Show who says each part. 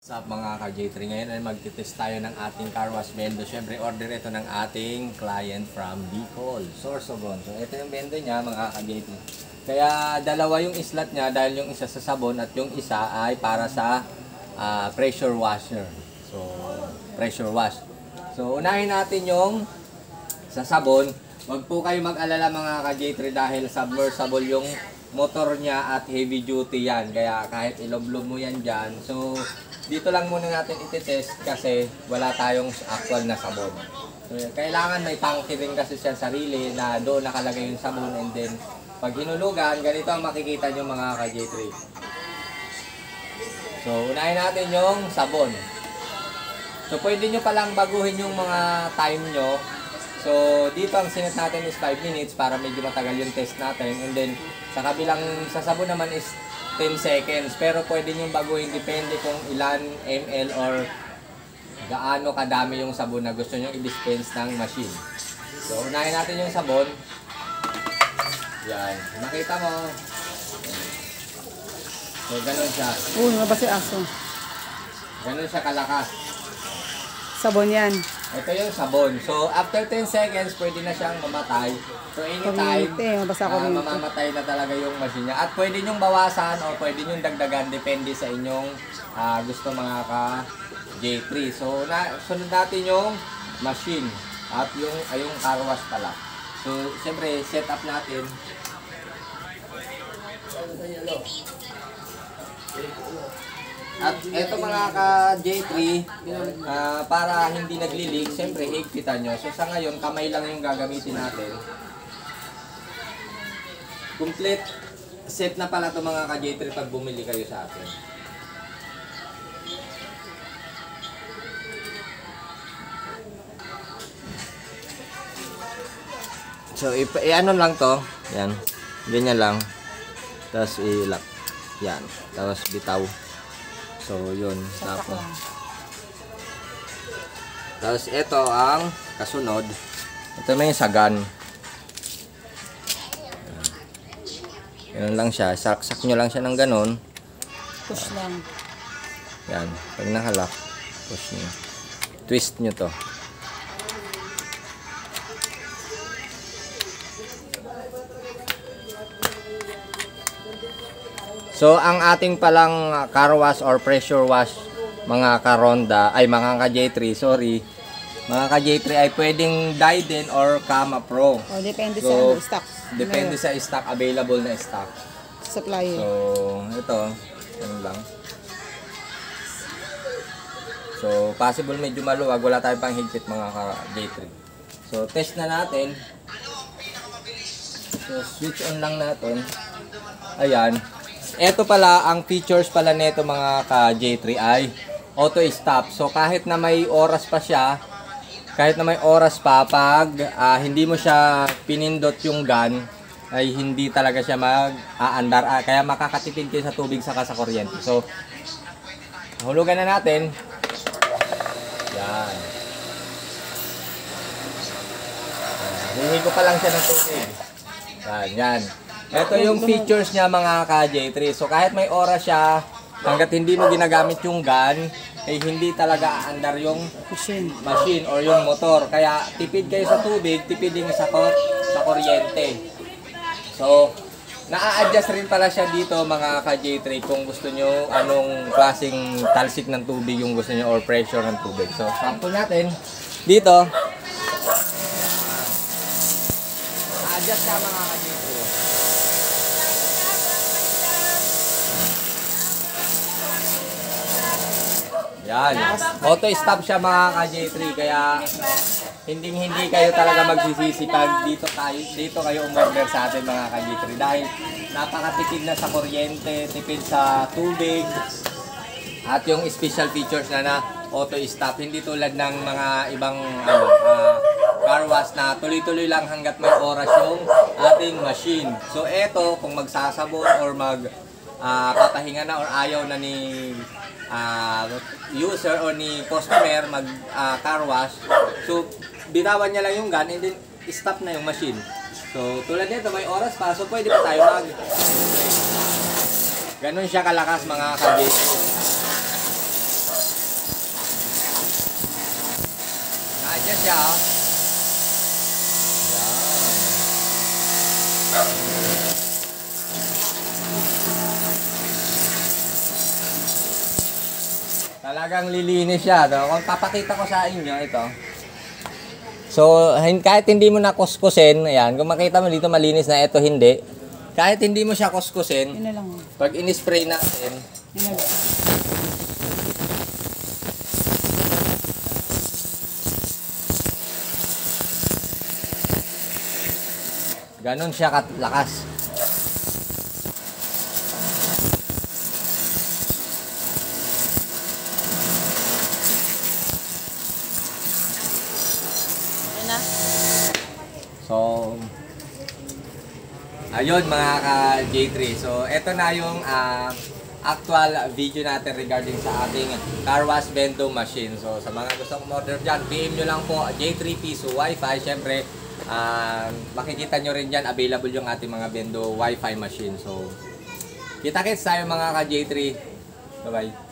Speaker 1: Sa mga ka-J3, ngayon ay magtitest tayo ng ating car wash bendo. Siyempre, order ito ng ating client from Bicol, Sorsogon. So, ito yung bendo niya, mga ka-J3. Kaya, dalawa yung slot niya dahil yung isa sa sabon at yung isa ay para sa pressure washer. So, pressure wash. So, unahin natin yung sa sabon. Huwag po kayo mag-alala mga ka-J3 dahil submersible yung motor niya at heavy duty yan. Kaya, kahit iloblob mo yan dyan. So, dito lang muna natin ititest kasi wala tayong actual na sabon. So, kailangan may tangke rin kasi siya sarili na doon nakalagay yung sabon, and then pag hinulugan, ganito ang makikita nyo mga ka-J3. So, unahin natin yung sabon. So, pwede nyo palang baguhin yung mga time nyo. So, dito ang sinet natin is 5 minutes para medyo matagal yung test natin. And then, sa kabilang sa sabon naman is 10 seconds, pero pwede nyo baguhin depende kung ilan ml or gaano kadami yung sabon na gusto nyo i-dispense ng machine. So, unahin natin yung sabon. Yan. Makita mo. So, ganun siya.
Speaker 2: Nabasa yung aso.
Speaker 1: Ganun siya kalakas.
Speaker 2: Sabon yan.
Speaker 1: Ito yung sabon. So, after 10 seconds, pwede na siyang mamatay. So, anytime, mamamatay na talaga yung machine niya. At pwede nyong bawasan o pwede nyong dagdagan, depende sa inyong gusto mga ka-J3. So, sunod natin yung machine at yung car wash pala. So, siyempre, set up natin. At eto mga ka-J3, para hindi nagli-leak, siyempre higpitan nyo. So sa ngayon, kamay lang yung gagamitin natin. Complete set na pala ito mga ka-J3 pag bumili kayo sa atin. So i-ano lang to, yan, ganyan lang. Tapos i-lock, yan, tapos bitaw. So, yun. Tapos, ito ang kasunod. Ito na yung sagan. Ganun lang siya. Saksak nyo lang siya ng ganun.
Speaker 2: Push lang.
Speaker 1: Yan. Pag nakalak, push nyo. Twist nyo to. So, ang ating palang car wash or pressure wash, mga ka-Ronda, ay mga ka-J3, sorry. Mga ka-J3 ay pwedeng dye din or Kama Pro.
Speaker 2: O, depende sa stock.
Speaker 1: Depende sa stock, available na stock.
Speaker 2: Supply.
Speaker 1: So, ito, ano lang. So, possible medyo maluwag, wala tayong pang higpit mga ka-J3. So, test na natin. So, switch on lang natin. Ayan. Ito pala, ang features pala nito mga ka-J3 ay auto stop. So kahit na may oras pa siya, kahit na may oras pa, pag hindi mo siya pinindot yung gun, ay hindi talaga siya mag-aandar. Kaya makakatipid kayo sa tubig saka sa kuryente. So, hulugan na natin. Yan. Hihigo pa lang siya ng tubig. Yan, yan. Ito yung features niya mga ka-J3. So kahit may oras siya, hanggat hindi mo ginagamit yung gun, ay hindi talaga aandar yung machine or yung motor. Kaya tipid kayo sa tubig, tipid din sa kuryente. So, naa-adjust rin pala siya dito mga ka-J3 kung gusto nyo anong klaseng talsik ng tubig yung gusto nyo or pressure ng tubig. So, sample natin. Dito, na-adjust siya mga ka-J3. Yan. Auto stop siya mga ka-J3 kaya hindi kayo talaga magsisisi pag dito kayo umorder sa atin mga ka-J3 dahil napakatipid na sa kuryente, tipid sa tubig at yung special features na auto stop, hindi tulad ng mga ibang car wash na tuloy-tuloy lang hanggat may oras yung ating machine. So eto kung magsasabon or papahinga na or ayaw na ni user o ni customer mag car wash, so bitawan niya lang yung gun and then stop na yung machine. So tulad nito may oras pa, so pwede pa tayo ganun siya kalakas mga ka-J3. Yan siya, oh. Yan. Talagang lilinis siya. No? Kung papakita ko sa inyo, ito. So, kahit hindi mo na kuskusin, ayan, kung makita mo dito malinis na, ito hindi. Kahit hindi mo siya kuskusin,
Speaker 2: Yun na lang. Oh.
Speaker 1: pag in-spray natin,
Speaker 2: Yun na lang.
Speaker 1: ganon siya kalakas.
Speaker 2: Yun na.
Speaker 1: So, ayun mga ka-J3. So, eto na yung actual video natin regarding sa ating car wash bendo machine. So, sa mga gusto kong order dyan, PM nyo lang po J3 Piso Wi-Fi. Siyempre, makikita nyo rin dyan, available yung ating mga bendo Wi-Fi machine. So, kita-kits tayo mga ka-J3. Bye-bye.